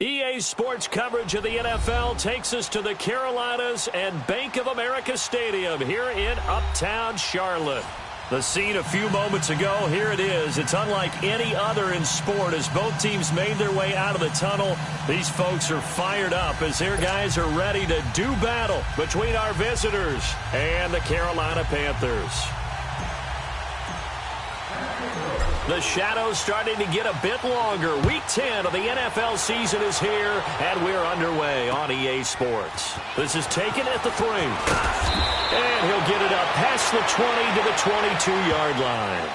EA Sports coverage of the NFL takes us to the Carolinas and Bank of America Stadium here in Uptown Charlotte. The scene a few moments ago, here it is. It's unlike any other in sport as both teams made their way out of the tunnel. These folks are fired up as their guys are ready to do battle between our visitors and the Carolina Panthers. The shadows starting to get a bit longer. Week 10 of the NFL season is here, and we're underway on EA Sports. This is taken at the 3. And he'll get it up past the 20 to the 22-yard line.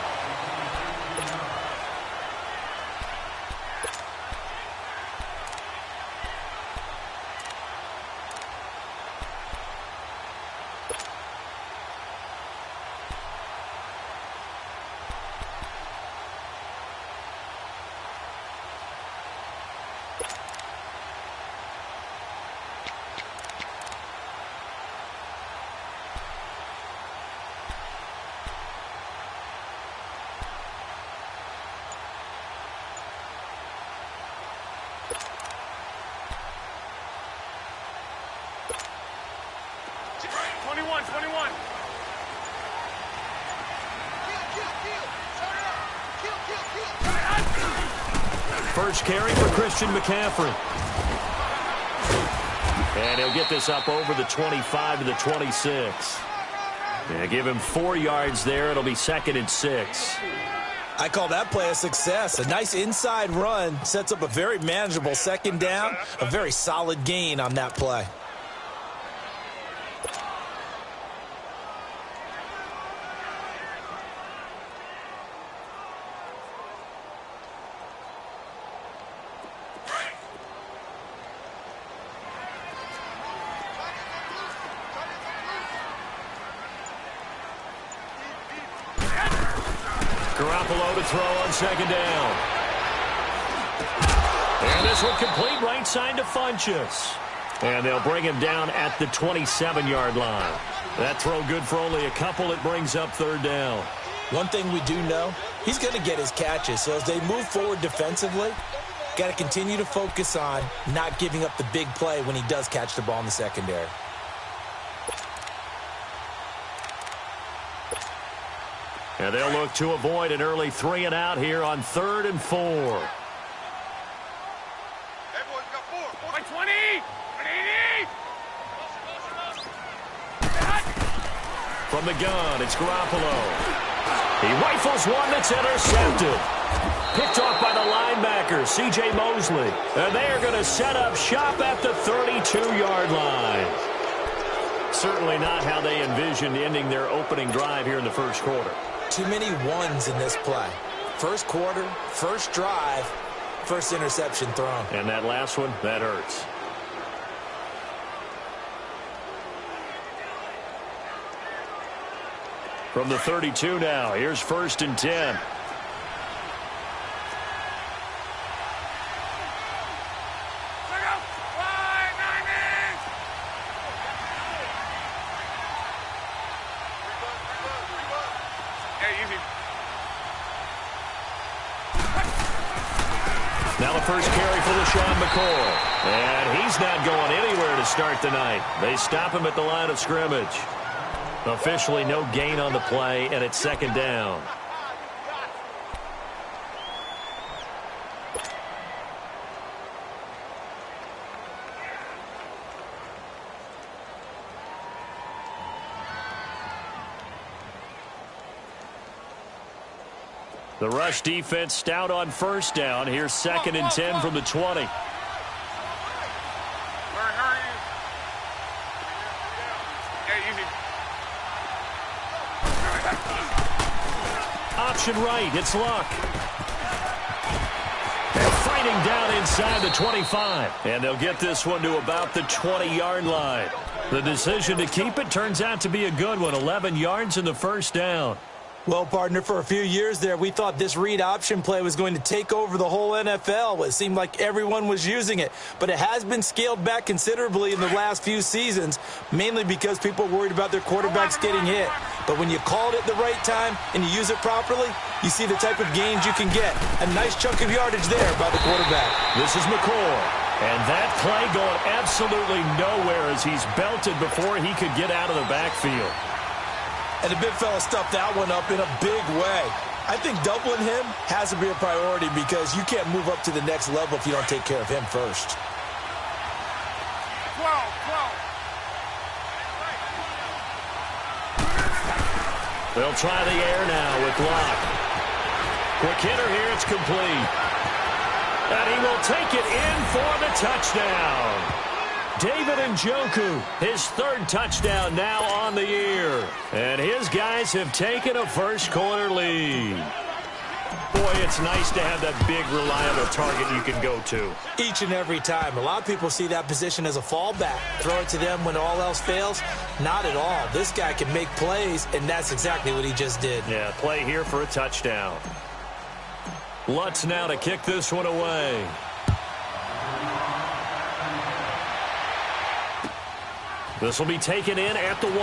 First carry for Christian McCaffrey. And he'll get this up over the 25 to the 26. Yeah, give him 4 yards there. It'll be 2nd and 6. I call that play a success. A nice inside run sets up a very manageable 2nd down. A very solid gain on that play. Garoppolo to throw on 2nd down. And this one complete right side to Funchess. And they'll bring him down at the 27-yard line. That throw good for only a couple. It brings up 3rd down. One thing we do know, he's going to get his catches. So as they move forward defensively, got to continue to focus on not giving up the big play when he does catch the ball in the secondary. And they'll look to avoid an early 3 and out here on 3rd and 4. Hey, boys, got 4. 20! 80! From the gun, it's Garoppolo. He rifles one that's intercepted. Picked off by the linebacker, C.J. Mosley. And they are going to set up shop at the 32-yard line. Certainly not how they envisioned ending their opening drive here in the first quarter. Too many ones in this play. First quarter, first drive, first interception thrown. And that last one, that hurts. From the 32 now, here's 1st and 10. Now the first carry for LaShawn McCoy. And he's not going anywhere to start the night. They stop him at the line of scrimmage. Officially no gain on the play, and it's 2nd down. The rush defense stout on 1st down. Here's 2nd and 10 from the 20. Option right, it's Luck. And fighting down inside the 25. And they'll get this one to about the 20-yard line. The decision to keep it turns out to be a good one. 11 yards in the 1st down. Well, partner, for a few years there, we thought this read option play was going to take over the whole NFL. It seemed like everyone was using it. But it has been scaled back considerably in the last few seasons, mainly because people are worried about their quarterbacks getting hit. But when you call it at the right time and you use it properly, you see the type of gains you can get. A nice chunk of yardage there by the quarterback. This is McCoy. And that play going absolutely nowhere as he's belted before he could get out of the backfield. And the big fella stuffed that one up in a big way. I think doubling him has to be a priority because you can't move up to the next level if you don't take care of him first. 12. They'll try the air now with Locke. Quick hitter here, it's complete. And he will take it in for the touchdown. David Njoku, his 3rd touchdown now on the year. And his guys have taken a first-quarter lead. Boy, it's nice to have that big, reliable target you can go to. Each and every time. A lot of people see that position as a fallback. Throw it to them when all else fails. Not at all. This guy can make plays, and that's exactly what he just did. Yeah, play here for a touchdown. Lutz now to kick this one away. This will be taken in at the 1.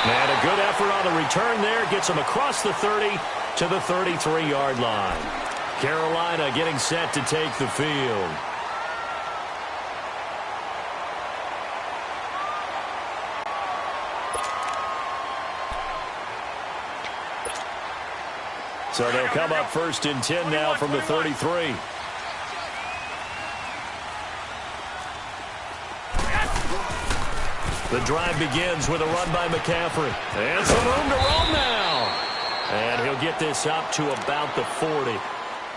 And a good effort on the return there. Gets him across the 30 to the 33-yard line. Carolina getting set to take the field. So they'll come up 1st and 10 now from the 33. The drive begins with a run by McCaffrey. And some room to roam now. And he'll get this up to about the 40.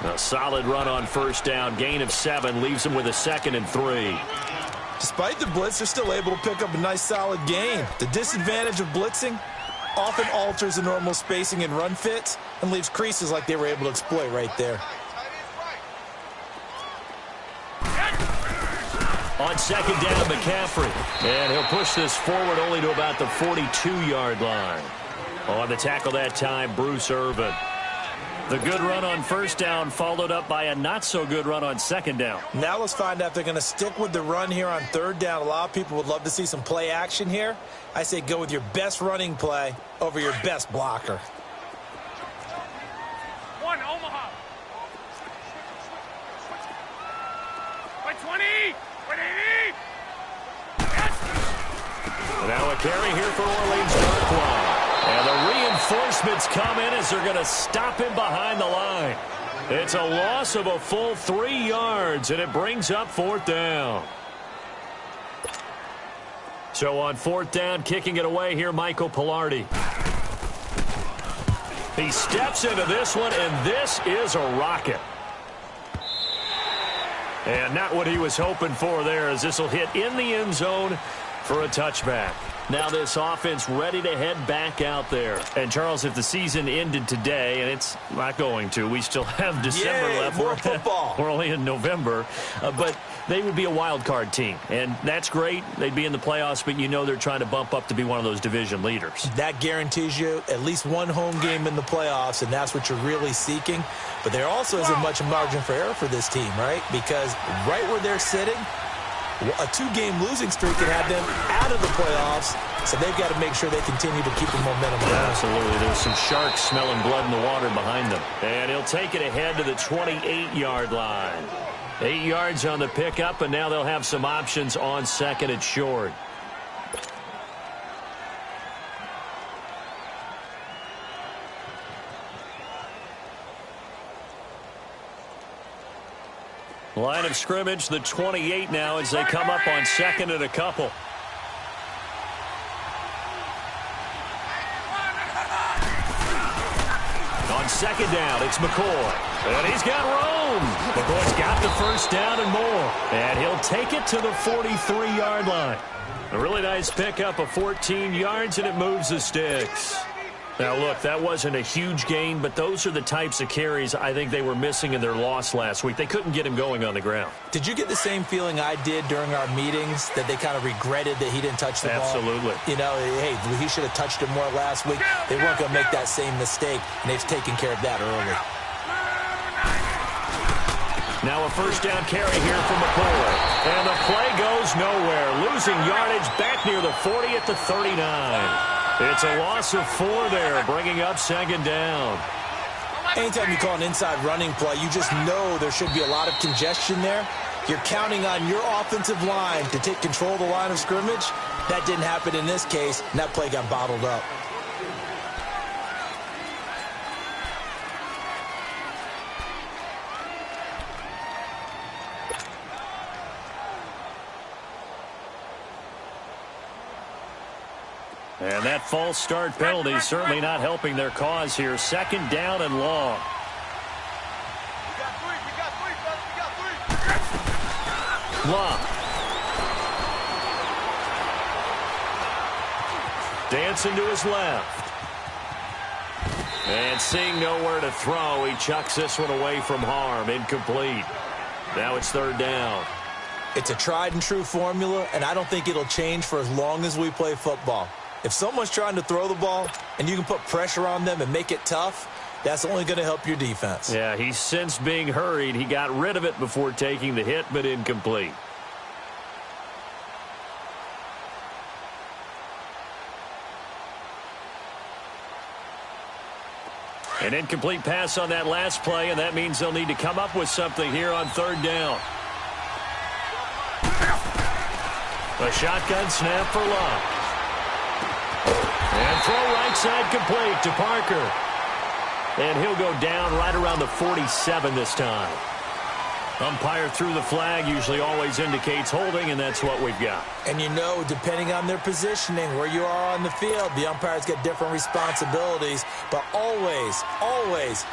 A solid run on 1st down. Gain of 7 leaves him with a 2nd and 3. Despite the blitz, they're still able to pick up a nice solid gain. The disadvantage of blitzing often alters the normal spacing and run fits and leaves creases like they were able to exploit right there. On 2nd down, McCaffrey. And he'll push this forward only to about the 42-yard line. On the tackle that time, Bruce Irvin. The good run on 1st down followed up by a not-so-good run on 2nd down. Now let's find out if they're going to stick with the run here on 3rd down. A lot of people would love to see some play action here. I say go with your best running play over your best blocker. 1, Omaha. By 20. Now a carry here for Orleans Darkwa. And the reinforcements come in as they're going to stop him behind the line. It's a loss of a full 3 yards, and it brings up 4th down. So on 4th down, kicking it away here, Michael Pilardi. He steps into this one, and this is a rocket. And not what he was hoping for there, as this will hit in the end zone for a touchback. Now this offense ready to head back out there. And, Charles, if the season ended today, and it's not going to, we still have December left. More football. We're only in November. But they would be a wild card team. And that's great. They'd be in the playoffs, but you know they're trying to bump up to be one of those division leaders. That guarantees you at least one home game in the playoffs, and that's what you're really seeking. But there also isn't much margin for error for this team, right? Because right where they're sitting, a 2-game losing streak can have them out of the playoffs, so they've got to make sure they continue to keep the momentum going. Absolutely. There's some sharks smelling blood in the water behind them. And he'll take it ahead to the 28-yard line. 8 yards on the pickup, and now they'll have some options on second and short. Line of scrimmage, the 28 now as they come up on second and a couple. On second down, it's McCoy. And he's got room. McCoy's got the first down and more. And he'll take it to the 43-yard line. A really nice pickup of 14 yards, and it moves the sticks. Now, look, that wasn't a huge gain, but those are the types of carries I think they were missing in their loss last week. They couldn't get him going on the ground. Did you get the same feeling I did during our meetings, that they kind of regretted that he didn't touch the ball? Absolutely. You know, hey, he should have touched it more last week. They weren't going to make that same mistake, and they've taken care of that early. Now a first down carry here from McCoy. And the play goes nowhere. Losing yardage back near the 40 at the 39. It's a loss of 4 there, bringing up second down. Anytime you call an inside running play, you just know there should be a lot of congestion there. You're counting on your offensive line to take control of the line of scrimmage. That didn't happen in this case, and that play got bottled up. And that false start penalty is certainly not helping their cause here. Second down and long. Love. Dancing to his left. And seeing nowhere to throw, he chucks this one away from harm. Incomplete. Now it's third down. It's a tried and true formula, and I don't think it'll change for as long as we play football. If someone's trying to throw the ball and you can put pressure on them and make it tough, that's only going to help your defense. Yeah, he's since being hurried. He got rid of it before taking the hit, but incomplete. An incomplete pass on that last play, and that means they'll need to come up with something here on third down. A shotgun snap for Love. And throw right side complete to Parker. And he'll go down right around the 47 this time. Umpire threw the flag, usually always indicates holding, and that's what we've got. And you know, depending on their positioning, where you are on the field, the umpires get different responsibilities, but always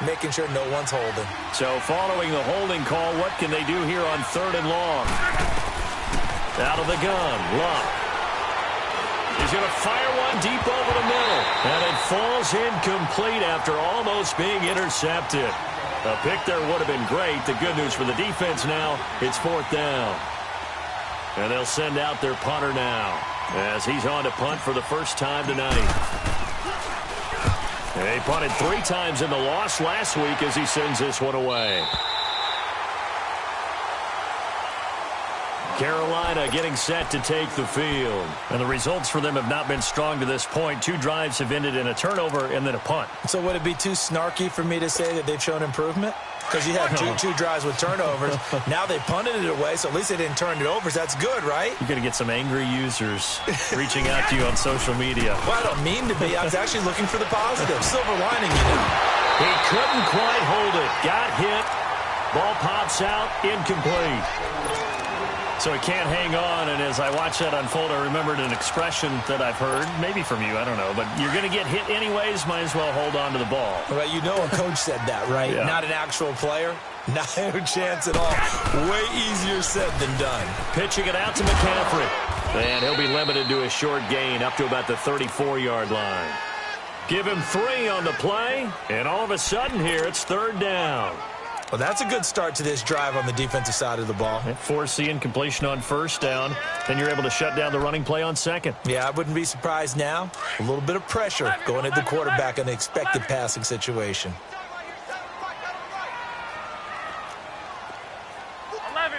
making sure no one's holding. So following the holding call, what can they do here on third and long? Out of the gun, Love. He's going to fire one deep over the middle. And it falls incomplete after almost being intercepted. A pick there would have been great. The good news for the defense now, it's fourth down. And they'll send out their punter now, as he's on to punt for the first time tonight. And he punted 3 times in the loss last week as he sends this one away. Carolina getting set to take the field. And the results for them have not been strong to this point. 2 drives have ended in a turnover and then a punt. So would it be too snarky for me to say that they've shown improvement? Because you had two drives with turnovers. Now they punted it away, so at least they didn't turn it over. So that's good, right? You're going to get some angry users reaching out to you on social media. Well, I don't mean to be. I was actually looking for the positive. Silver lining, you know. He couldn't quite hold it. Got hit. Ball pops out. Incomplete. So he can't hang on, and as I watch that unfold, I remembered an expression that I've heard, maybe from you, I don't know, but you're going to get hit anyways, might as well hold on to the ball. Well, you know a coach said that, right? Yeah. Not an actual player. Not a chance at all. Way easier said than done. Pitching it out to McCaffrey. And he'll be limited to a short gain up to about the 34-yard line. Give him 3 on the play, and all of a sudden here it's 3rd down. Well, that's a good start to this drive on the defensive side of the ball. Force the incompletion on 1st down. Then you're able to shut down the running play on 2nd. Yeah, I wouldn't be surprised now. A little bit of pressure going at the quarterback in an expected passing situation. 11.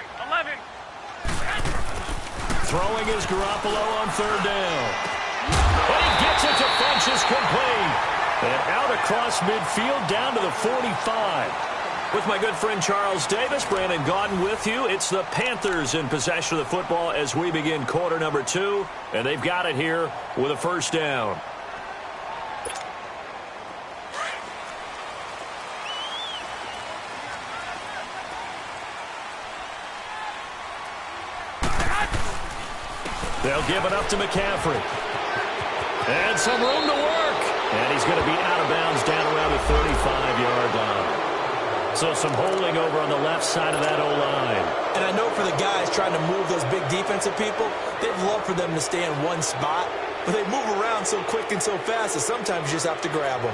Throwing is Garoppolo on 3rd down. But he gets it to Funchess complete. And out across midfield down to the 45. With my good friend Charles Davis, Brandon Gaudin with you. It's the Panthers in possession of the football as we begin quarter number 2. And they've got it here with a 1st down. They'll give it up to McCaffrey. And some room to work. And he's going to be out of bounds down around the 35-yard line. So some holding over on the left side of that O-line. And I know for the guys trying to move those big defensive people, they'd love for them to stay in one spot. But they move around so quick and so fast that sometimes you just have to grab them.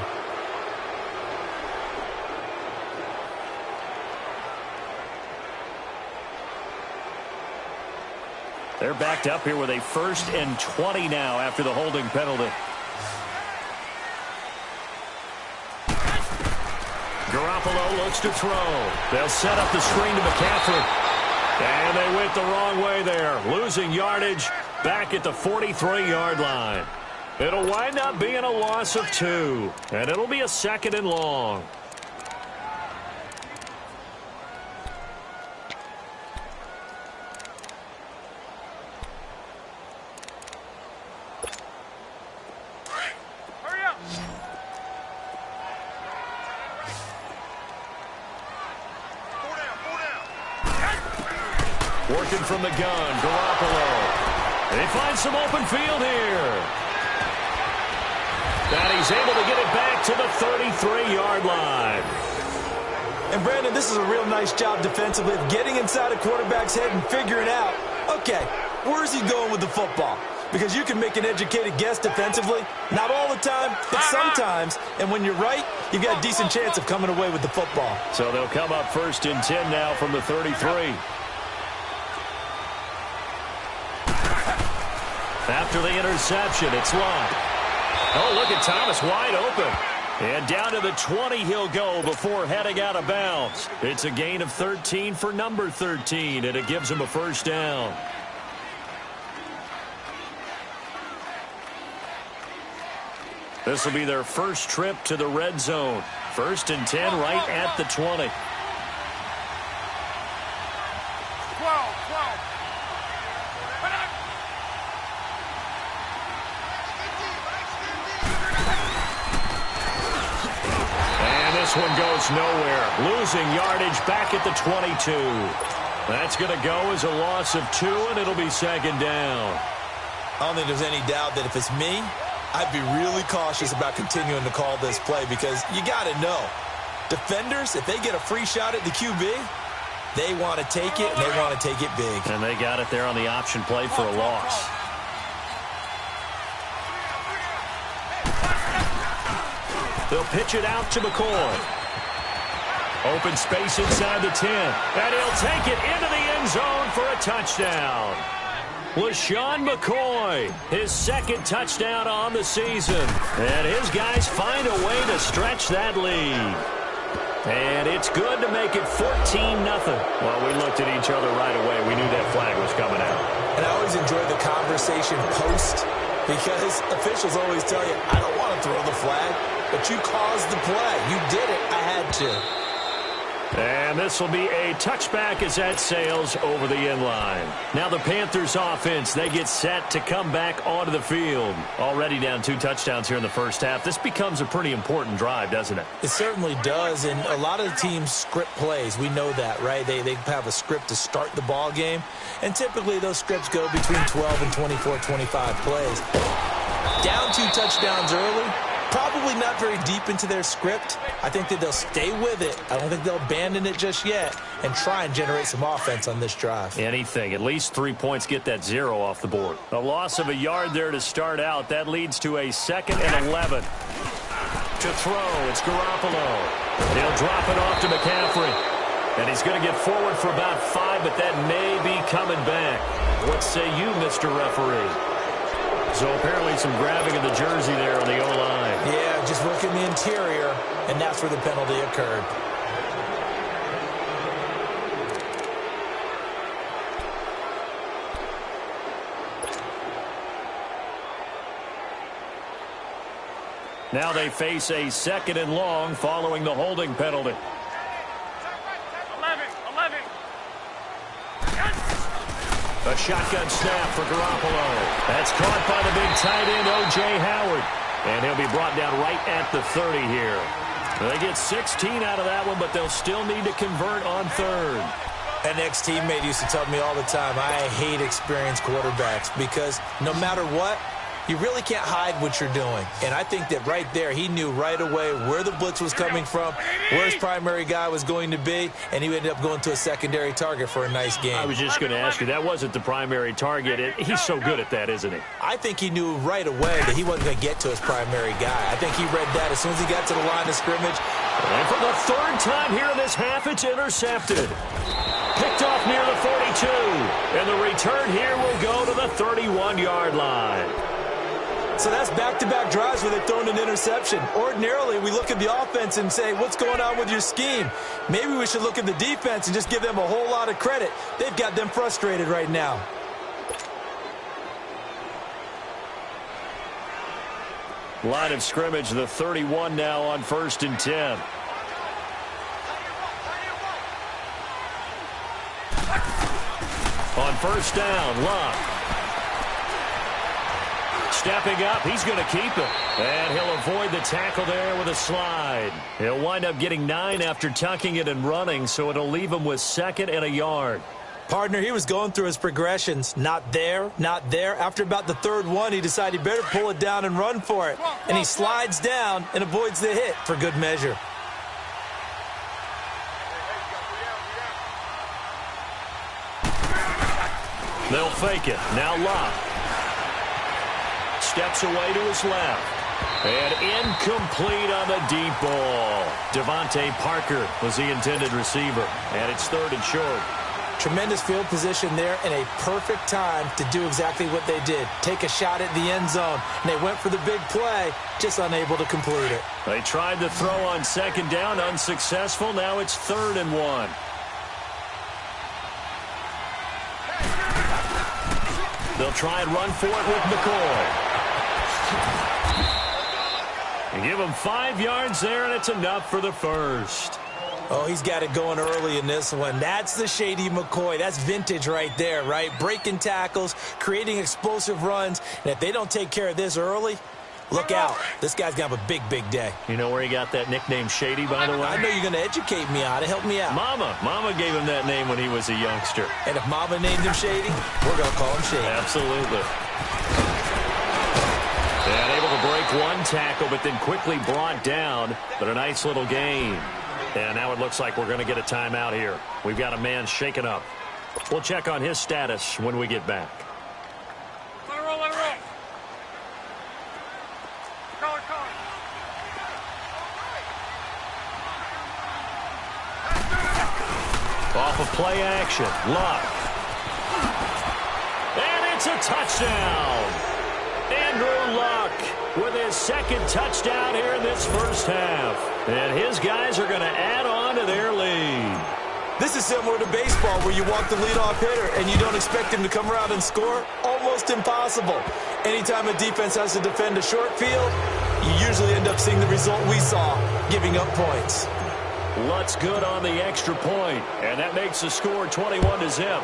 They're backed up here with a 1st and 20 now after the holding penalty. Garoppolo looks to throw. They'll set up the screen to McCaffrey. And they went the wrong way there. Losing yardage back at the 43-yard line. It'll wind up being a loss of 2. And it'll be a 2nd and long. Working from the gun, Garoppolo. They find some open field here. And he's able to get it back to the 33-yard line. And, Brandon, this is a real nice job defensively of getting inside a quarterback's head and figuring out, okay, where's he going with the football? Because you can make an educated guess defensively. Not all the time, but sometimes. And when you're right, you've got a decent chance of coming away with the football. So they'll come up 1st and 10 now from the 33. After the interception, it's Lott. Oh, look at Thomas wide open. And down to the 20 he'll go before heading out of bounds. It's a gain of 13 for number 13, and it gives him a 1st down. This will be their first trip to the red zone. 1st and 10 right at the 20. 12. This one goes nowhere. Losing yardage back at the 22. That's going to go as a loss of 2, and it'll be 2nd down. I don't think there's any doubt that if it's me, I'd be really cautious about continuing to call this play because you got to know, defenders, if they get a free shot at the QB, they want to take it, and they want to take it big. And they got it there on the option play for a loss. They'll pitch it out to McCoy. Open space inside the 10. And he'll take it into the end zone for a touchdown. LaShawn McCoy, his 2nd touchdown on the season. And his guys find a way to stretch that lead. And it's good to make it 14-0. Well, we looked at each other right away. We knew that flag was coming out. And I always enjoy the conversation post because officials always tell you, I don't want to throw the flag. But you caused the play. You did it. I had to. And this will be a touchback as that sails over the end line. Now the Panthers offense, they get set to come back onto the field. Already down 2 touchdowns here in the first half. This becomes a pretty important drive, doesn't it? It certainly does, and a lot of the teams script plays. We know that, right? They have a script to start the ball game, and typically those scripts go between 12 and 24, 25 plays. Down 2 touchdowns early. Probably not very deep into their script. I think that they'll stay with it. I don't think they'll abandon it just yet and try and generate some offense on this drive. Anything. At least 3 points get that 0 off the board. A loss of a yard there to start out. That leads to a 2nd and 11. To throw, it's Garoppolo. He'll drop it off to McCaffrey. And he's going to get forward for about 5, but that may be coming back. What say you, Mr. Referee? So apparently some grabbing of the jersey there on the O-line. Yeah, just look in the interior, and that's where the penalty occurred. Now they face a 2nd and long following the holding penalty. 11. A shotgun snap for Garoppolo. That's caught by the big tight end, O.J. Howard. And he'll be brought down right at the 30 here. They get 16 out of that one, but they'll still need to convert on 3rd. An ex-teammate used to tell me all the time, I hate experienced quarterbacks because no matter what, you really can't hide what you're doing. And I think that right there, he knew right away where the blitz was coming from, where his primary guy was going to be, and he ended up going to a secondary target for a nice game. I was just going to ask you, that wasn't the primary target. He's so good at that, isn't he? I think he knew right away that he wasn't going to get to his primary guy. I think he read that as soon as he got to the line of scrimmage. And for the 3rd time here in this half, it's intercepted. Picked off near the 42. And the return here will go to the 31-yard line. So that's back-to-back drives where they've thrown an interception. Ordinarily, we look at the offense and say, what's going on with your scheme? Maybe we should look at the defense and just give them a whole lot of credit. They've got them frustrated right now. Line of scrimmage, the 31 now on 1st and 10. On 1st down, Luck. Stepping up, he's going to keep it. And he'll avoid the tackle there with a slide. He'll wind up getting 9 after tucking it and running, so it'll leave him with 2nd and a yard. Partner, he was going through his progressions. Not there, not there. After about the 3rd one, he decided he better pull it down and run for it. And he slides down and avoids the hit for good measure. They'll fake it. Now Luck. Steps away to his left. And incomplete on the deep ball. Devontae Parker was the intended receiver. And it's 3rd and short. Tremendous field position there and a perfect time to do exactly what they did. Take a shot at the end zone. And they went for the big play, just unable to complete it. They tried to throw on 2nd down, unsuccessful. Now it's 3rd and 1. They'll try and run for it with McCoy. And give him 5 yards there, and it's enough for the 1st. Oh, he's got it going early in this one. That's the Shady McCoy. That's vintage right there, right? Breaking tackles, creating explosive runs. And if they don't take care of this early, look out. This guy's going to have a big, big day. You know where he got that nickname Shady, by the way? I know you're going to educate me on it. Help me out. Mama gave him that name when he was a youngster. And if Mama named him Shady, we're going to call him Shady. Absolutely. And able to break 1 tackle, but then quickly brought down. But a nice little gain. And now it looks like we're going to get a timeout here. We've got a man shaken up. We'll check on his status when we get back. Let it roll. Call it. Off of play action. Luck. And it's a touchdown. Andrew Luck with his 2nd touchdown here in this first half. And his guys are going to add on to their lead. This is similar to baseball where you walk the leadoff hitter and you don't expect him to come around and score. Almost impossible. Anytime a defense has to defend a short field, you usually end up seeing the result we saw, giving up points. Lutt's good on the extra point, and that makes the score 21-0.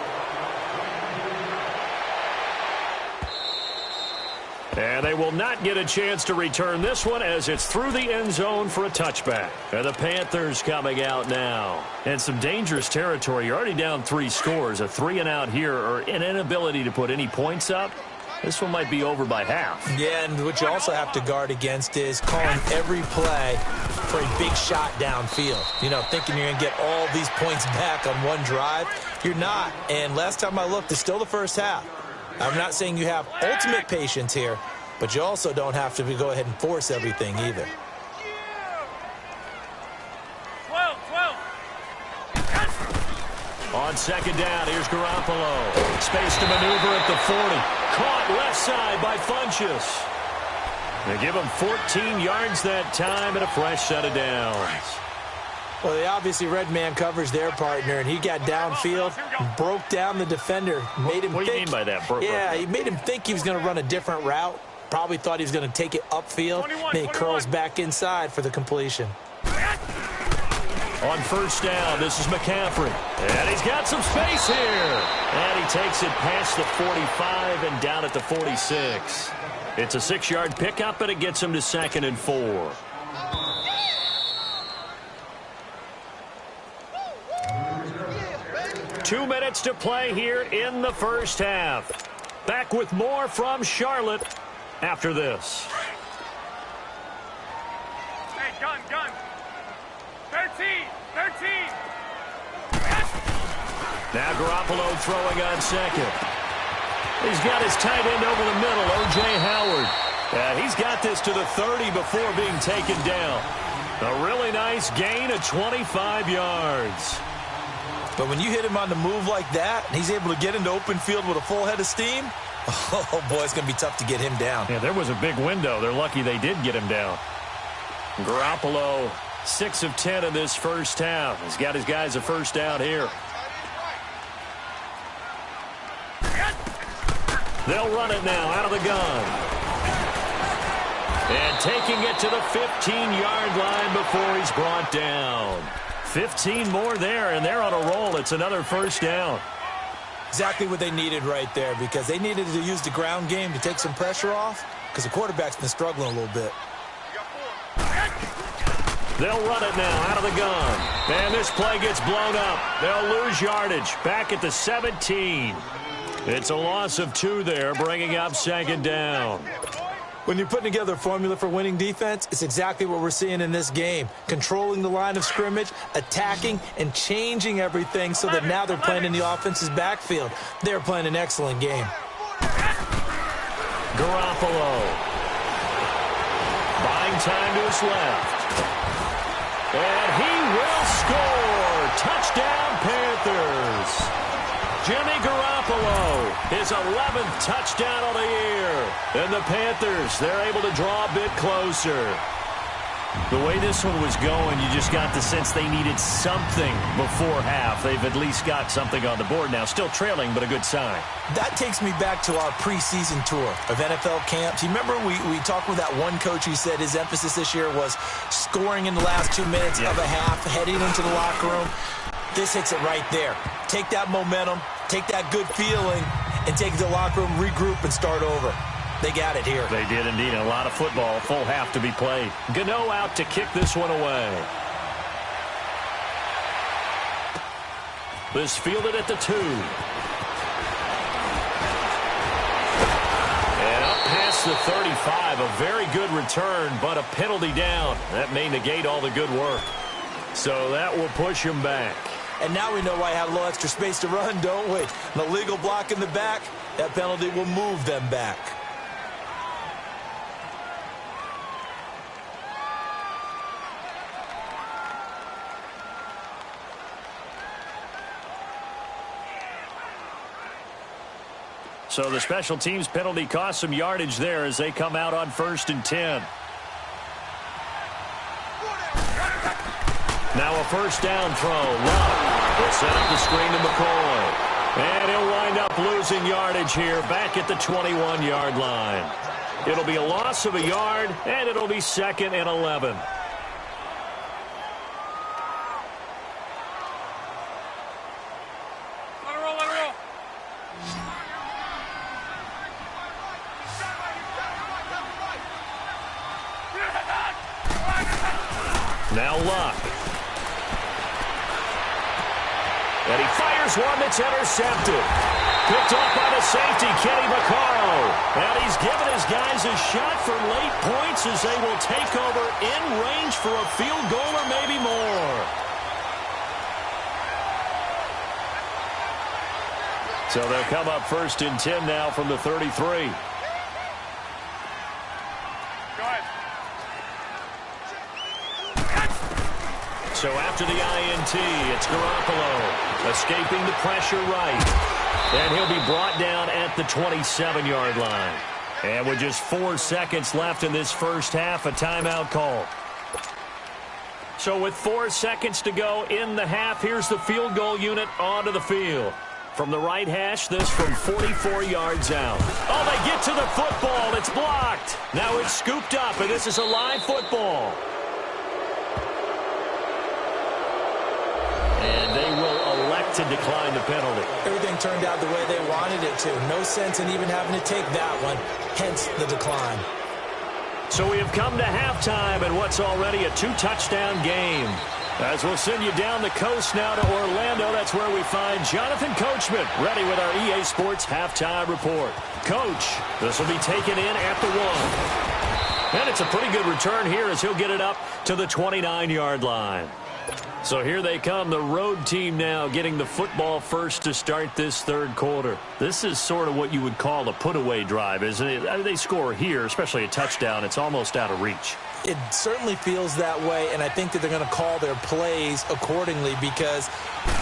And they will not get a chance to return this one as it's through the end zone for a touchback. And the Panthers coming out now. And some dangerous territory. You're already down 3 scores. A 3-and-out here or an inability to put any points up. This one might be over by half. Yeah, and what you also have to guard against is calling every play for a big shot downfield. You know, thinking you're going to get all these points back on one drive. You're not. And last time I looked, it's still the first half. I'm not saying you have ultimate patience here, but you also don't have to go ahead and force everything either. 12. On second down, here's Garoppolo. Space to maneuver at the 40. Caught left side by Funchess. They give him 14 yards that time and a fresh set of downs. Well, they obviously red man coverage their partner, and he got downfield, broke down the defender, made him What do you mean by that? Yeah, he made him think he was going to run a different route. Probably thought he was going to take it upfield. Then he curls back inside for the completion. On first down, this is McCaffrey. And he's got some space here. And he takes it past the 45 and down at the 46. It's a 6-yard pickup, and it gets him to 2nd and 4. Two minutes to play here in the first half. Back with more from Charlotte after this. Hey, gun. 13. Now Garoppolo throwing on second. He's got his tight end over the middle, O.J. Howard. He's got this to the 30 before being taken down. A really nice gain of 25 yards. But when you hit him on the move like that, and he's able to get into open field with a full head of steam, oh, boy, it's going to be tough to get him down. Yeah, there was a big window. They're lucky they did get him down. Garoppolo, 6 of 10 in this first half. He's got his guys a first down here. They'll run it now out of the gun. And taking it to the 15-yard line before he's brought down. 15 more there, and they're on a roll. It's another first down. Exactly what they needed right there, because they needed to use the ground game to take some pressure off, because the quarterback's been struggling a little bit. They'll run it now out of the gun. And this play gets blown up. They'll lose yardage back at the 17. It's a loss of 2 there, bringing up 2nd down. When you're putting together a formula for winning defense, it's exactly what we're seeing in this game. Controlling the line of scrimmage, attacking, and changing everything so that now they're playing in the offense's backfield. They're playing an excellent game. Garoppolo. Buying time to his left. And he will score. Touchdown, Panthers. Jimmy Garoppolo, his 11th touchdown of the year. And the Panthers, they're able to draw a bit closer. The way this one was going, you just got the sense they needed something before half. They've at least got something on the board now. Still trailing, but a good sign. That takes me back to our preseason tour of NFL camps. You remember we talked with that one coach who said his emphasis this year was scoring in the last 2 minutes of a half, heading into the locker room. This hits it right there. Take that momentum, take that good feeling, and take it to the locker room, regroup, and start over. They got it here. They did indeed. A lot of football, full half to be played. Gano out to kick this one away. This fielded at the 2. And up past the 35, a very good return, but a penalty down. That may negate all the good work. So that will push him back. And now we know why I had a little extra space to run, don't we? An illegal block in the back, that penalty will move them back. So the special teams penalty cost some yardage there as they come out on 1st and 10. Now a first down throw. Love will set up the screen to McCoy. And he'll wind up losing yardage here back at the 21-yard line. It'll be a loss of a yard, and it'll be 2nd and 11. Now Luck. And he fires one that's intercepted. Picked off by the safety, Kenny Vaccaro. And he's given his guys a shot for late points as they will take over in range for a field goal or maybe more. So they'll come up 1st and 10 now from the 33. So after the INT, it's Garoppolo escaping the pressure right. And he'll be brought down at the 27-yard line. And with just 4 seconds left in this first half, a timeout call. So with 4 seconds to go in the half, here's the field goal unit onto the field. From the right hash, this from 44 yards out. Oh, they get to the football. It's blocked. Now it's scooped up, and this is a live football. And they will elect to decline the penalty. Everything turned out the way they wanted it to. No sense in even having to take that one, hence the decline. So we have come to halftime in what's already a 2-touchdown game. As we'll send you down the coast now to Orlando, that's where we find Jonathan Coachman, ready with our EA Sports Halftime Report. Coach, this will be taken in at the 1. And it's a pretty good return here as he'll get it up to the 29-yard line. So here they come, the road team now getting the football first to start this third quarter. This is sort of what you would call a put-away drive, isn't it? I mean, they score here, especially a touchdown. It's almost out of reach. It certainly feels that way, and I think that they're going to call their plays accordingly because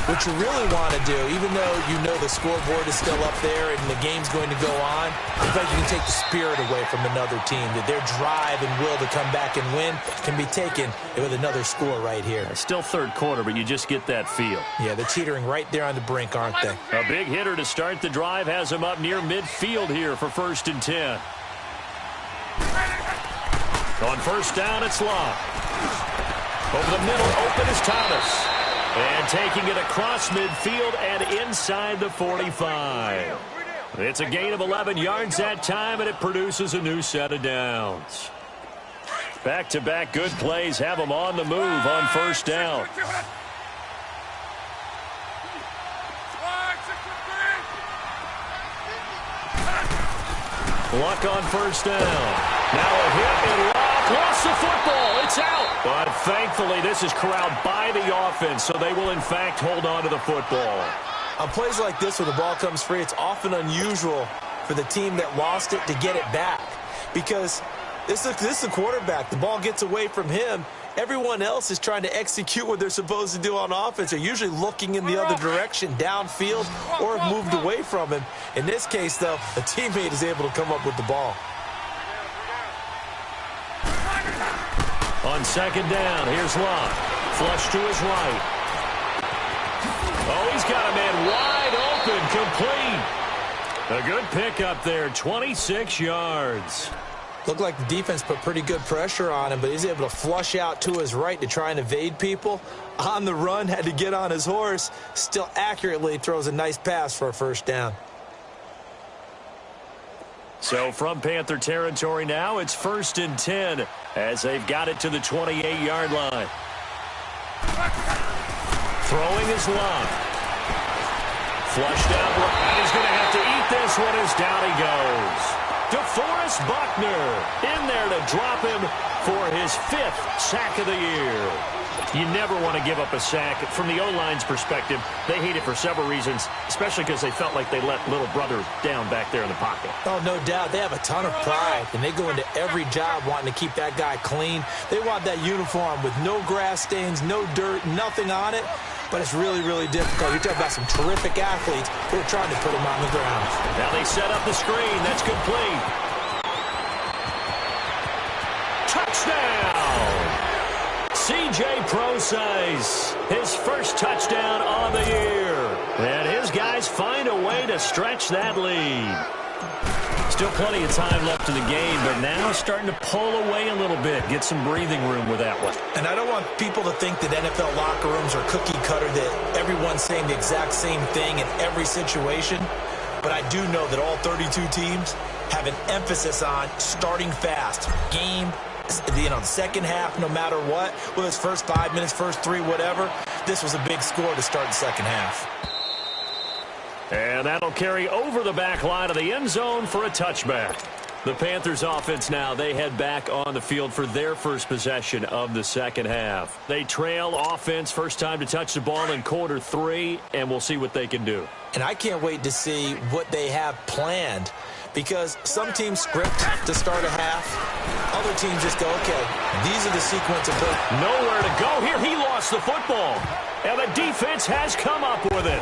what you really want to do, even though you know the scoreboard is still up there and the game's going to go on, in fact, you can take the spirit away from another team, that their drive and will to come back and win can be taken with another score right here. Still third quarter, but you just get that feel. Yeah, they're teetering right there on the brink, aren't they? A big hitter to start the drive has him up near midfield here for 1st and 10. On 1st down, it's Locke. Over the middle, open is Thomas. And taking it across midfield and inside the 45. It's a gain of 11 yards that time, and it produces a new set of downs. Back-to-back good plays have them on the move on 1st down. Luck on 1st down. Now a hit, and Luck lost the football. It's out. But thankfully, this is corralled by the offense, so they will, in fact, hold on to the football. On plays like this where the ball comes free, it's often unusual for the team that lost it to get it back because this is the quarterback. The ball gets away from him. Everyone else is trying to execute what they're supposed to do on offense. They're usually looking in the other direction, downfield, or have moved away from him. In this case, though, a teammate is able to come up with the ball. On 2nd down, here's Locke. Flush to his right. Oh, he's got a man wide open, complete. A good pickup there, 26 yards. Looked like the defense put pretty good pressure on him, but he's able to flush out to his right to try and evade people. On the run, had to get on his horse. Still accurately throws a nice pass for a 1st down. So from Panther territory now, it's 1st and 10 as they've got it to the 28-yard line. Throwing is Locke. Flushed out, and he's going to have to eat this one as down he goes. DeForest Buckner in there to drop him for his 5th sack of the year. You never want to give up a sack. From the O-line's perspective, they hate it for several reasons, especially because they felt like they let little brother down back there in the pocket. Oh, no doubt. They have a ton of pride, and they go into every job wanting to keep that guy clean. They want that uniform with no grass stains, no dirt, nothing on it. But it's really, really difficult. You're talking about some terrific athletes who are trying to put him on the ground. Now they set up the screen. That's complete. Touchdown! C.J. Prosise, his 1st touchdown on the year. And his guys find a way to stretch that lead. Still plenty of time left in the game, but now starting to pull away a little bit, get some breathing room with that one. And I don't want people to think that NFL locker rooms are cookie cutter, that everyone's saying the exact same thing in every situation. But I do know that all 32 teams have an emphasis on starting fast, game the second half, no matter what, whether it's first 5 minutes, first 3, whatever, this was a big score to start the second half. And that'll carry over the back line of the end zone for a touchback. The Panthers offense now, they head back on the field for their first possession of the second half. They trail offense, first time to touch the ball in quarter 3, and we'll see what they can do. And I can't wait to see what they have planned, because some teams script to start a half. Other teams just go, okay, these are the sequence of plays. Nowhere to go here. He lost the football. And the defense has come up with it.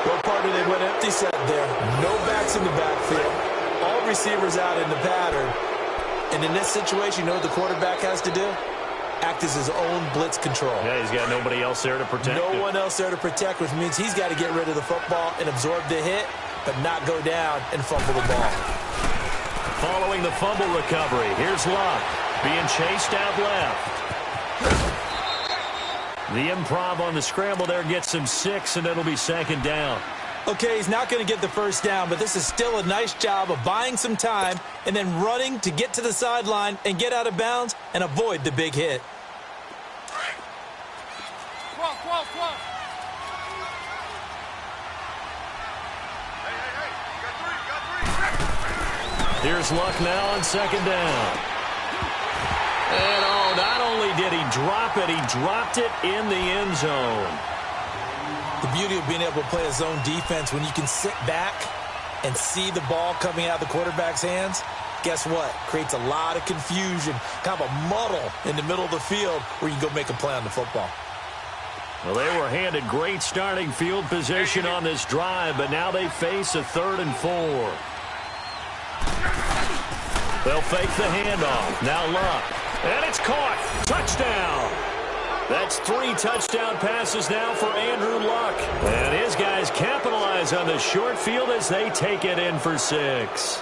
What part did they went empty set there? No backs in the backfield. All receivers out in the pattern. And in this situation, you know what the quarterback has to do? Act as his own blitz control. Yeah, he's got nobody else there to protect him. No one else there to protect, which means he's got to get rid of the football and absorb the hit, but not go down and fumble the ball. Following the fumble recovery, here's Luck being chased out left. The improv on the scramble there gets him 6, and it'll be second down. Okay, he's not going to get the first down, but this is still a nice job of buying some time and then running to get to the sideline and get out of bounds and avoid the big hit. Here's Luck now on second down. And not only did he drop it, he dropped it in the end zone. The beauty of being able to play a zone defense, when you can sit back and see the ball coming out of the quarterback's hands, guess what? Creates a lot of confusion, kind of a muddle in the middle of the field where you can go make a play on the football. Well, they were handed great starting field position on this drive, but now they face a 3rd and 4. They'll fake the handoff. Now Luck. And it's caught. Touchdown. That's 3 touchdown passes now for Andrew Luck. And his guys capitalize on the short field as they take it in for 6.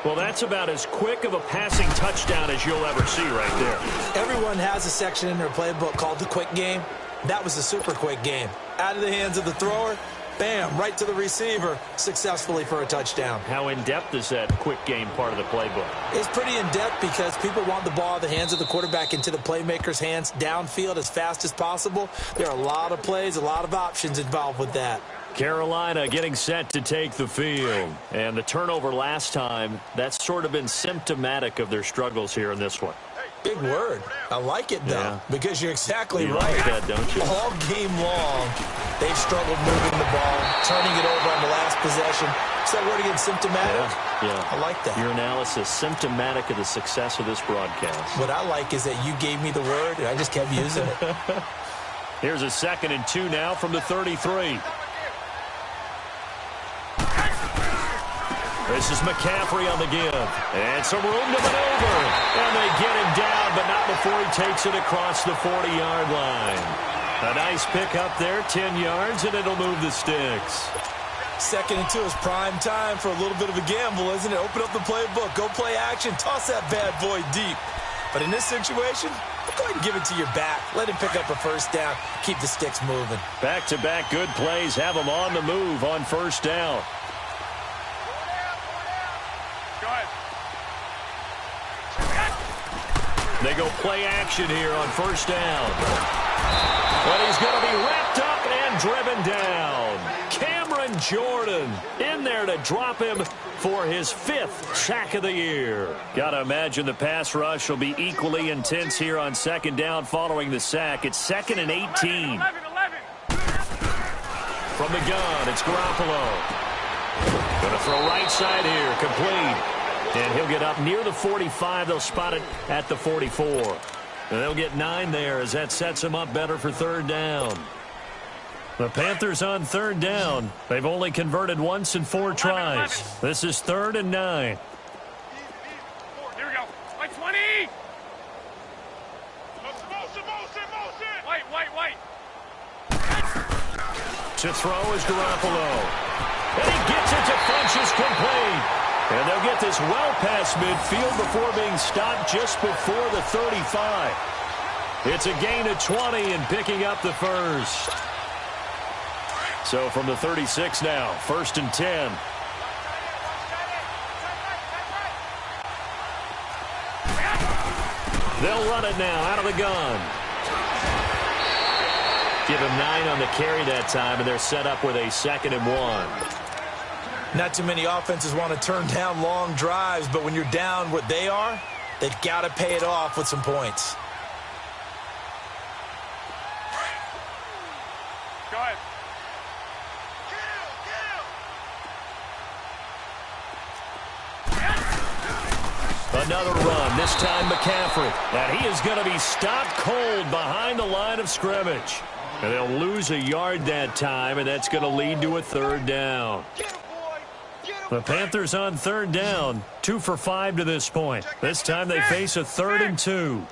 Well, that's about as quick of a passing touchdown as you'll ever see right there. Everyone has a section in their playbook called the quick game. That was a super quick game. Out of the hands of the thrower, bam, right to the receiver, successfully for a touchdown. How in-depth is that quick game part of the playbook? It's pretty in-depth because people want the ball out of the hands of the quarterback into the playmaker's hands downfield as fast as possible. There are a lot of plays, a lot of options involved with that. Carolina getting set to take the field. And the turnover last time, that's sort of been symptomatic of their struggles here in this one. Big word. I like it, though, because you're exactly right. Like that, don't you? All game long, they've struggled moving the ball, turning it over on the last possession. Is that word again, symptomatic? Yeah. I like that. Your analysis, symptomatic of the success of this broadcast. What I like is that you gave me the word, and I just kept using it. Here's a 2nd and 2 now from the 33. This is McCaffrey on the give. And some room to maneuver. And they get him down, but not before he takes it across the 40-yard line. A nice pick up there, 10 yards, and it'll move the sticks. 2nd and 2 is prime time for a little bit of a gamble, isn't it? Open up the playbook, go play action, toss that bad boy deep. But in this situation, go ahead and give it to your back. Let him pick up a first down, keep the sticks moving. Back-to-back good plays have him on the move on first down. They go play action here on first down. But he's going to be wrapped up and driven down. Cameron Jordan in there to drop him for his 5th sack of the year. Got to imagine the pass rush will be equally intense here on second down following the sack. It's 2nd and 18. From the gun, it's Garoppolo. Going to throw right side here, complete. And he'll get up near the 45. They'll spot it at the 44. And they'll get 9 there as that sets them up better for 3rd down. The Panthers on 3rd down. They've only converted once in 4 tries. This is 3rd and 9. Here we go. Like 20. Wait. To throw is Garoppolo. And he gets it to Funchess complete. And they'll get this well past midfield before being stopped just before the 35. It's a gain of 20 and picking up the first. So from the 36 now, 1st and 10. They'll run it now out of the gun. Give him 9 on the carry that time, and they're set up with a 2nd and 1. Not too many offenses want to turn down long drives, but when you're down what they are, they've got to pay it off with some points. Go ahead. Another run, this time McCaffrey. And he is going to be stopped cold behind the line of scrimmage. And they'll lose a yard that time, and that's going to lead to a 3rd down. The Panthers on 3rd down, 2 for 5 to this point. This time they face a 3rd and 2.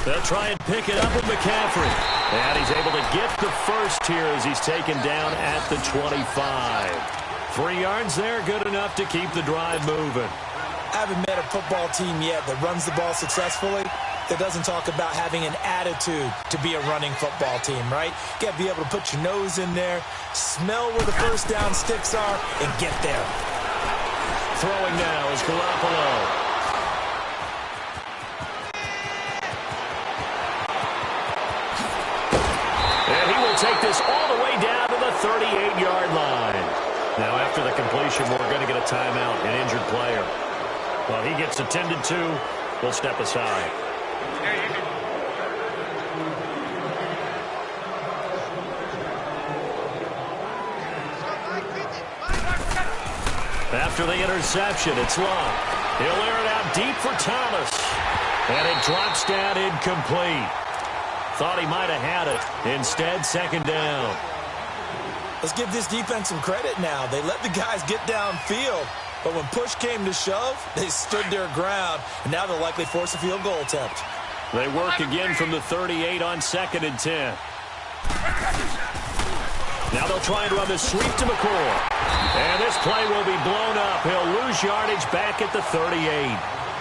They'll try and pick it up with McCaffrey. And he's able to get the first here as he's taken down at the 25. 3 yards there, good enough to keep the drive moving. I haven't met a football team yet that runs the ball successfully that doesn't talk about having an attitude to be a running football team, right? You got to be able to put your nose in there, smell where the first down sticks are, and get there. Throwing now is Garoppolo. And he will take this all the way down to the 38-yard line. Now, after the completion, we're going to get a timeout, an injured player. Well, he gets attended to. We'll step aside. After the interception, it's Long. He'll air it out deep for Thomas. And it drops down incomplete. Thought he might have had it. Instead, 2nd down. Let's give this defense some credit now. They let the guys get downfield, but when push came to shove, they stood their ground, and now they'll likely force a field goal attempt. They work again from the 38 on 2nd and 10. Now they'll try and run the sweep to McCoy. And this play will be blown up. He'll lose yardage back at the 38.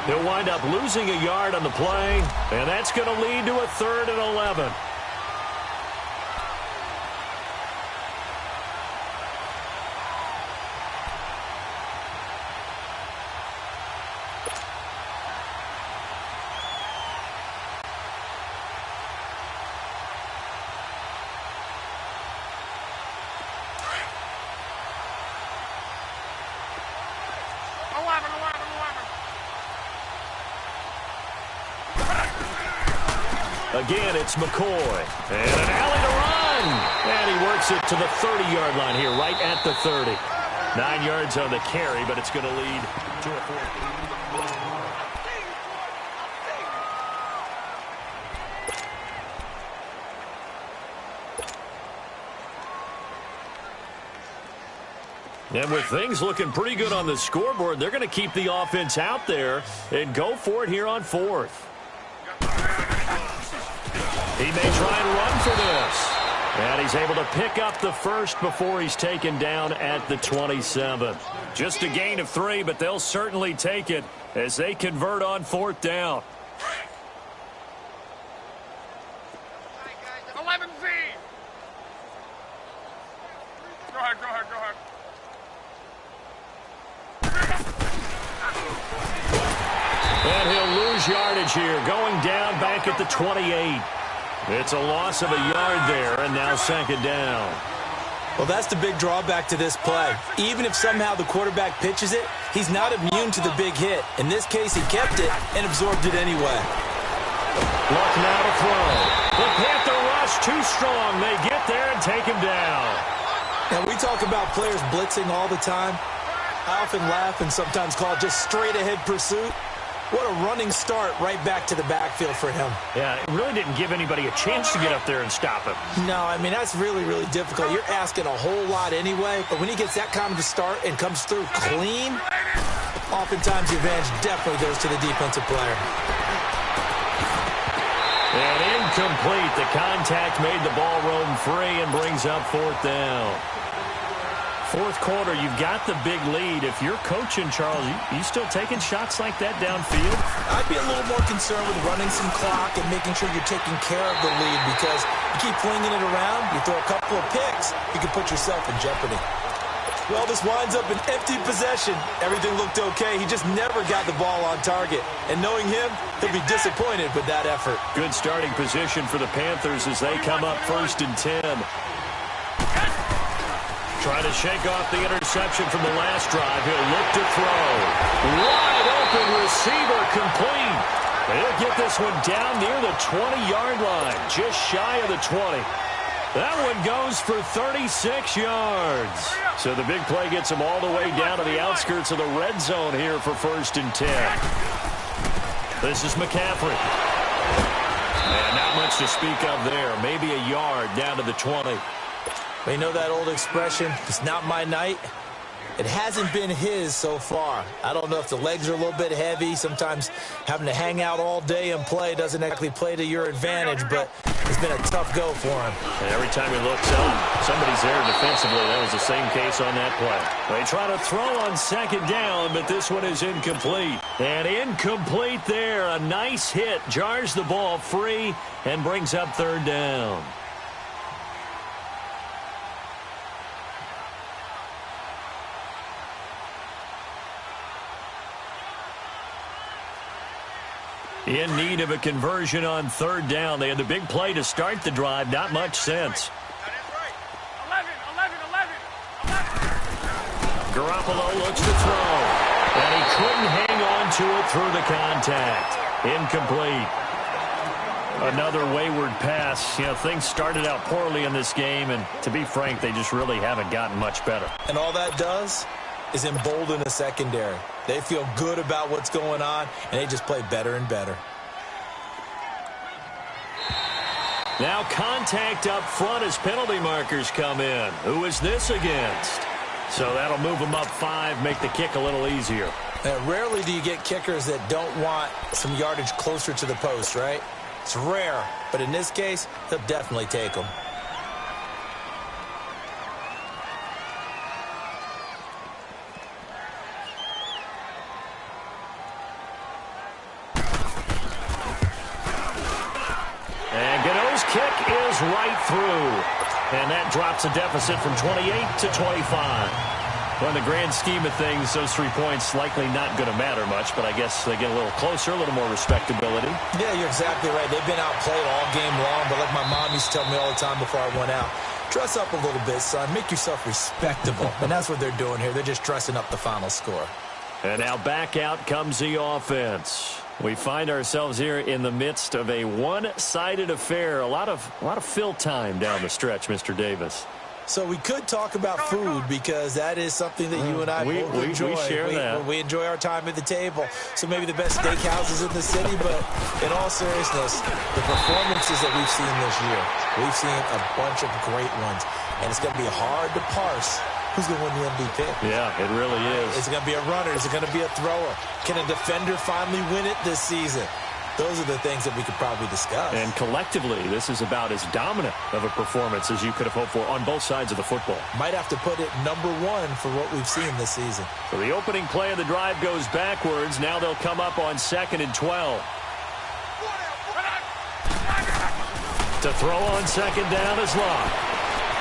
He'll wind up losing a yard on the play, and that's going to lead to a 3rd and 11. Again, it's McCoy. And an alley to run. And he works it to the 30-yard line here, right at the 30. 9 yards on the carry, but it's going to lead to a 4th. And with things looking pretty good on the scoreboard, they're going to keep the offense out there and go for it here on 4th. He may try and run for this. And he's able to pick up the first before he's taken down at the 27. Just a gain of 3, but they'll certainly take it as they convert on 4th down. 11 Z. Go ahead, go ahead, go ahead. And he'll lose yardage here, going down back at the 28. It's a loss of a yard there, and now 2nd down. Well, that's the big drawback to this play. Even if somehow the quarterback pitches it, he's not immune to the big hit. In this case, he kept it and absorbed it anyway. Luck now to throw. The Panther rush too strong. They get there and take him down. Now, we talk about players blitzing all the time. I often laugh and sometimes call it just straight-ahead pursuit. What a running start right back to the backfield for him. Yeah, it really didn't give anybody a chance to get up there and stop him. No, I mean, that's really, really difficult. You're asking a whole lot anyway, but when he gets that kind of a start and comes through clean, oftentimes the advantage definitely goes to the defensive player. And incomplete. The contact made the ball roam free and brings up 4th down. 4th quarter, you've got the big lead. If you're coaching, Charles, you still taking shots like that downfield? I'd be a little more concerned with running some clock and making sure you're taking care of the lead, because you keep flinging it around, you throw a couple of picks, you can put yourself in jeopardy. Well, this winds up an empty possession. Everything looked okay. He just never got the ball on target. And knowing him, he'll be disappointed with that effort. Good starting position for the Panthers as they come up 1st and 10. Trying to shake off the interception from the last drive. He'll look to throw. Wide open receiver complete. He'll get this one down near the 20-yard line, just shy of the 20. That one goes for 36 yards. So the big play gets him all the way down to the outskirts of the red zone here for 1st and 10. This is McCaffrey. And not much to speak of there. Maybe a yard down to the 20. Well, you know that old expression, it's not my night? It hasn't been his so far. I don't know if the legs are a little bit heavy. Sometimes having to hang out all day and play doesn't actually play to your advantage, but it's been a tough go for him. And every time he looks up, somebody's there defensively. That was the same case on that play. They try to throw on 2nd down, but this one is incomplete. And incomplete there. A nice hit. Jars the ball free and brings up 3rd down. In need of a conversion on 3rd down. They had the big play to start the drive. Not much sense. That is right. 11. Garoppolo looks to throw. And he couldn't hang on to it through the contact. Incomplete. Another wayward pass. You know, things started out poorly in this game, and to be frank, they just really haven't gotten much better. And all that does is embolden the secondary. They feel good about what's going on, and they just play better and better. Now contact up front as penalty markers come in. Who is this against? So that'll move them up 5, make the kick a little easier. And rarely do you get kickers that don't want some yardage closer to the post, right? It's rare, but in this case, they'll definitely take them. Kick is right through. And that drops a deficit from 28 to 25. Well, in the grand scheme of things, those 3 points likely not going to matter much, but I guess they get a little closer, a little more respectability. Yeah, you're exactly right. They've been outplayed all game long, but like my mom used to tell me all the time before I went out, dress up a little bit, son. Make yourself respectable. And that's what they're doing here. They're just dressing up the final score. And now back out comes the offense. We find ourselves here in the midst of a one-sided affair. A lot of fill time down the stretch, Mr. Davis. So we could talk about food because that is something that you and I both enjoy. We share that. We enjoy our time at the table. So maybe the best steakhouses in the city, but in all seriousness, the performances that we've seen this year, we've seen a bunch of great ones, and it's going to be hard to parse who's going to win the MVP. Yeah, it really is. Is it going to be a runner? Is it going to be a thrower? Can a defender finally win it this season? Those are the things that we could probably discuss. And collectively, this is about as dominant of a performance as you could have hoped for on both sides of the football. Might have to put it number 1 for what we've seen this season. So the opening play of the drive goes backwards. Now they'll come up on 2nd and 12. To throw on 2nd down is Locke.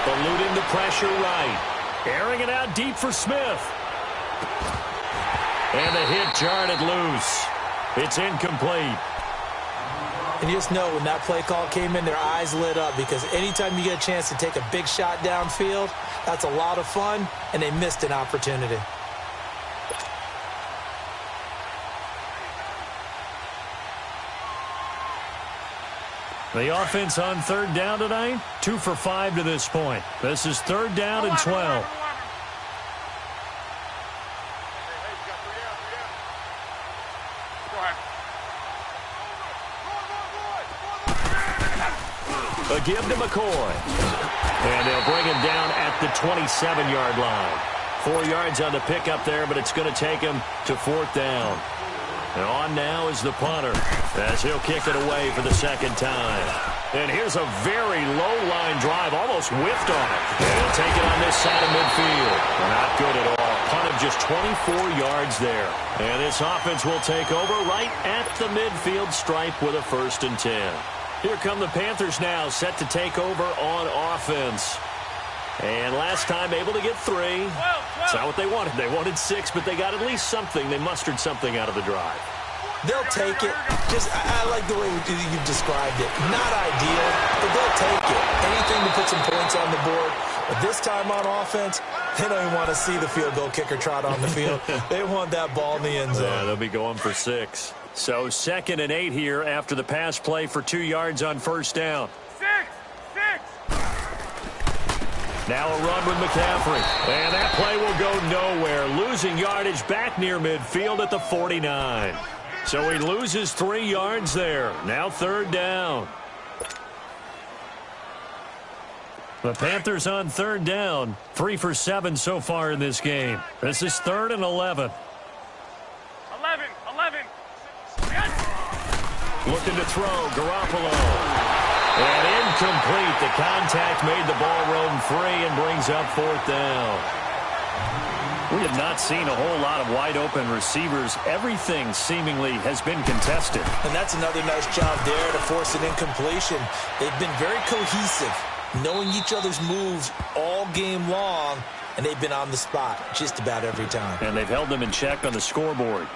Eluding the pressure right. Airing it out deep for Smith. And the hit jarred it loose. It's incomplete. And you just know when that play call came in, their eyes lit up because anytime you get a chance to take a big shot downfield, that's a lot of fun, and they missed an opportunity. The offense on 3rd down tonight, 2 for 5 to this point. This is 3rd down and 12. A give to McCoy. And they'll bring him down at the 27-yard line. 4 yards on the pickup there, but it's going to take him to 4th down. And on now is the punter as he'll kick it away for the 2nd time. And here's a very low-line drive, almost whiffed on it. And he'll take it on this side of midfield. Not good at all. Punt of just 24 yards there. And this offense will take over right at the midfield stripe with a 1st and 10. Here come the Panthers now, set to take over on offense. And last time able to get 3. That's not what they wanted. They wanted 6, but they got at least something. They mustered something out of the drive. They'll take it. I like the way you described it. Not ideal, but they'll take it. Anything to put some points on the board. But this time on offense, they don't even want to see the field goal kicker trot on the field. They want that ball in the end zone. Yeah, they'll be going for 6. So 2nd and 8 here after the pass play for 2 yards on first down. 6. Now a run with McCaffrey. And that play will go nowhere. Losing yardage back near midfield at the 49. So he loses 3 yards there. Now 3rd down. The Panthers on 3rd down. 3 for 7 so far in this game. This is 3rd and 11. 11. Looking to throw, Garoppolo. And incomplete. The contact made the ball roam free and brings up 4th down. We have not seen a whole lot of wide-open receivers. Everything seemingly has been contested. And that's another nice job there to force an incompletion. They've been very cohesive, knowing each other's moves all game long, and they've been on the spot just about every time. And they've held them in check on the scoreboard.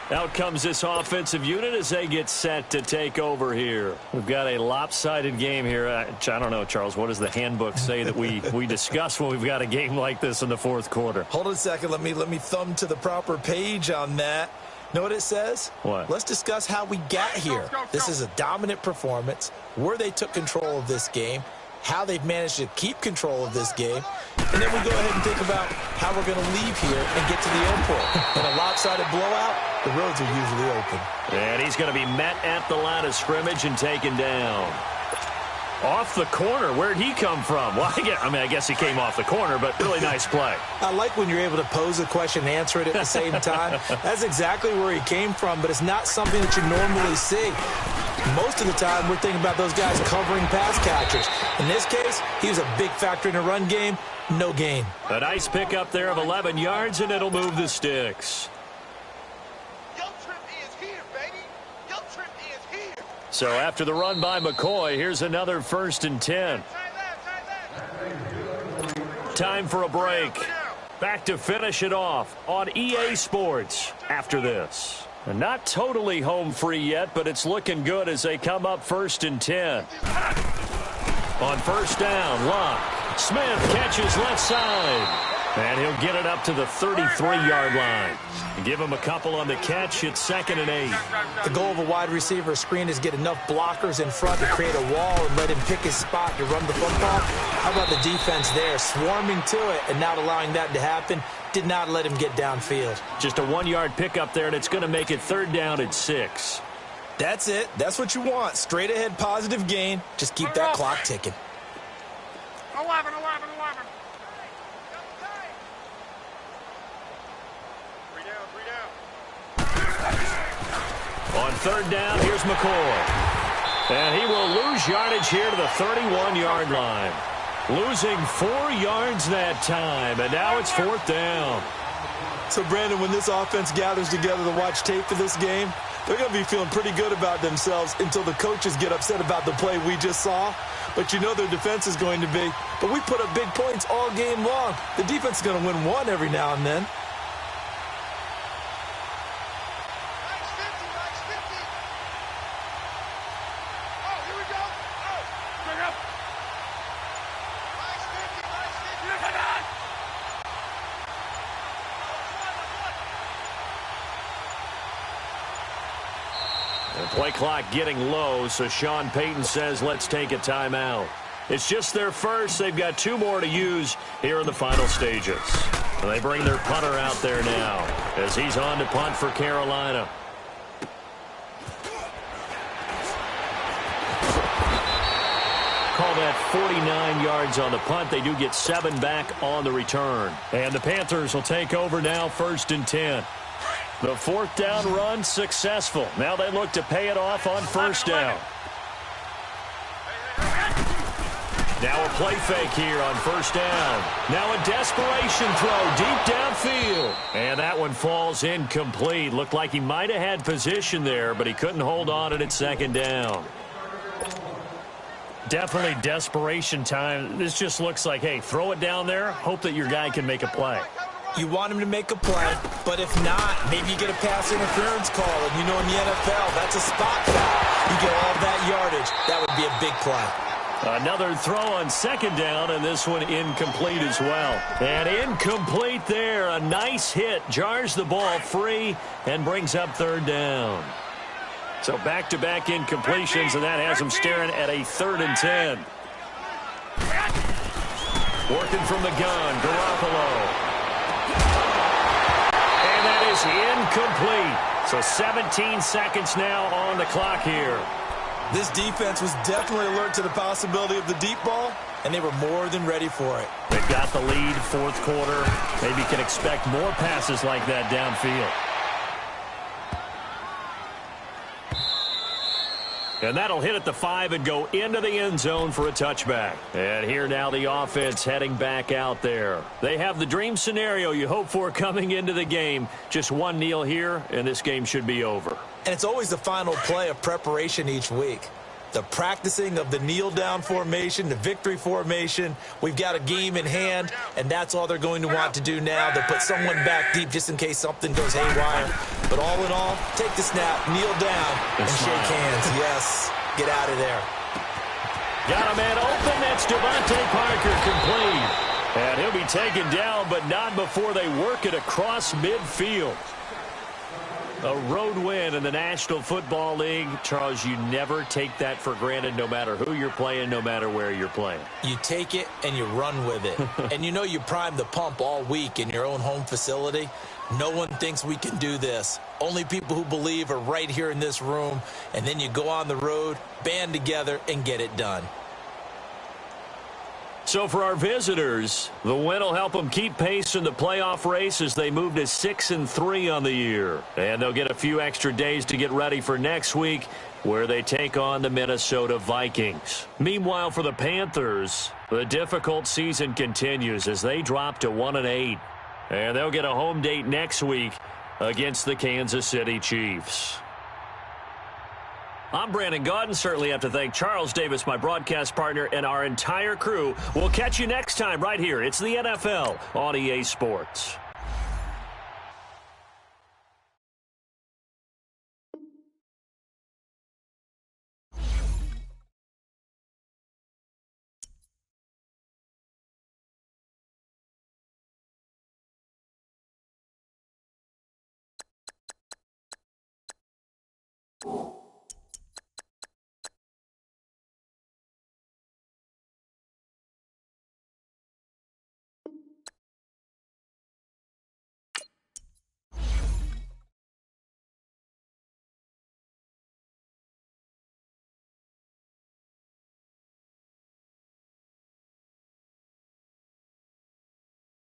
Out comes this offensive unit as they get set to take over here. We've got a lopsided game here. I don't know, Charles, what does the handbook say that we discuss when we've got a game like this in the 4th quarter? Hold on a second. Let me thumb to the proper page on that. Know what it says? What? Let's discuss how we got here. This is a dominant performance, where they took control of this game, how they've managed to keep control of this game, and then we go ahead and think about how we're going to leave here and get to the airport. In a lopsided blowout, the roads are usually open. And he's going to be met at the line of scrimmage and taken down. Off the corner. Where'd he come from? Well, I guess he came off the corner, but really nice play. I like when you're able to pose a question and answer it at the same time. That's exactly where he came from, but it's not something that you normally see. Most of the time, we're thinking about those guys covering pass catchers. In this case, he was a big factor in the run game. No gain. A nice pickup there of 11 yards, and it'll move the sticks. So after the run by McCoy, here's another 1st and 10. Time for a break. Back to finish it off on EA Sports after this. And not totally home free yet, but it's looking good as they come up 1st and 10. On first down, Locke. Smith catches left side. And he'll get it up to the 33-yard line. Give him a couple on the catch. It's 2nd and 8. The goal of a wide receiver screen is get enough blockers in front to create a wall and let him pick his spot to run the football. How about the defense there, swarming to it and not allowing that to happen? Did not let him get downfield. Just a 1-yard pickup there, and it's going to make it 3rd down at 6. That's it. That's what you want. Straight ahead, positive gain. Just keep that clock ticking. 11. On 3rd down, here's McCoy. And he will lose yardage here to the 31-yard line. Losing 4 yards that time, and now it's 4th down. So, Brandon, when this offense gathers together to watch tape for this game, they're going to be feeling pretty good about themselves until the coaches get upset about the play we just saw. But you know their defense is going to be. But we put up big points all game long. The defense is going to win one every now and then. Play clock getting low, so Sean Payton says let's take a timeout. It's just their first. They've got 2 more to use here in the final stages. And they bring their punter out there now as he's on to punt for Carolina. Call that 49 yards on the punt. They do get 7 back on the return. And the Panthers will take over now, 1st and 10. The 4th down run successful. Now they look to pay it off on 1st down. Now a play fake here on 1st down. Now a desperation throw deep downfield. And that one falls incomplete. Looked like he might have had position there, but he couldn't hold on it at 2nd down. Definitely desperation time. This just looks like, hey, throw it down there, hope that your guy can make a play. You want him to make a play, but if not, maybe you get a pass interference call. And you know in the NFL, that's a spot foul. You get all that yardage. That would be a big play. Another throw on second down, and this one incomplete as well. And incomplete there. A nice hit. Jars the ball free and brings up third down. So back-to-back incompletions, and that has them staring at a 3rd and 10. Working from the gun, Garoppolo. And that is incomplete. So 17 seconds now on the clock here. This defense was definitely alert to the possibility of the deep ball, and they were more than ready for it. They've got the lead, 4th quarter. Maybe can expect more passes like that downfield. And that'll hit at the 5 and go into the end zone for a touchback. And here now the offense heading back out there. They have the dream scenario you hope for coming into the game. Just one kneel here, and this game should be over. And it's always the final play of preparation each week. The practicing of the kneel-down formation, the victory formation. We've got a game in hand, and that's all they're going to want to do now. They'll put someone back deep just in case something goes haywire. But all in all, take the snap, kneel down, and shake hands. Yes, get out of there. Got a man open. That's Devontae Parker complete. And he'll be taken down, but not before they work it across midfield. A road win in the National Football League. Charles, you never take that for granted no matter who you're playing, no matter where you're playing. You take it and you run with it. And you know you primed the pump all week in your own home facility. No one thinks we can do this. Only people who believe are right here in this room. And then you go on the road, band together, and get it done. So for our visitors, the win will help them keep pace in the playoff race as they move to 6-3 on the year. And they'll get a few extra days to get ready for next week, where they take on the Minnesota Vikings. Meanwhile, for the Panthers, the difficult season continues as they drop to 1-8. And they'll get a home date next week against the Kansas City Chiefs. I'm Brandon Gaudin. Certainly have to thank Charles Davis, my broadcast partner, and our entire crew. We'll catch you next time right here. It's the NFL on EA Sports. You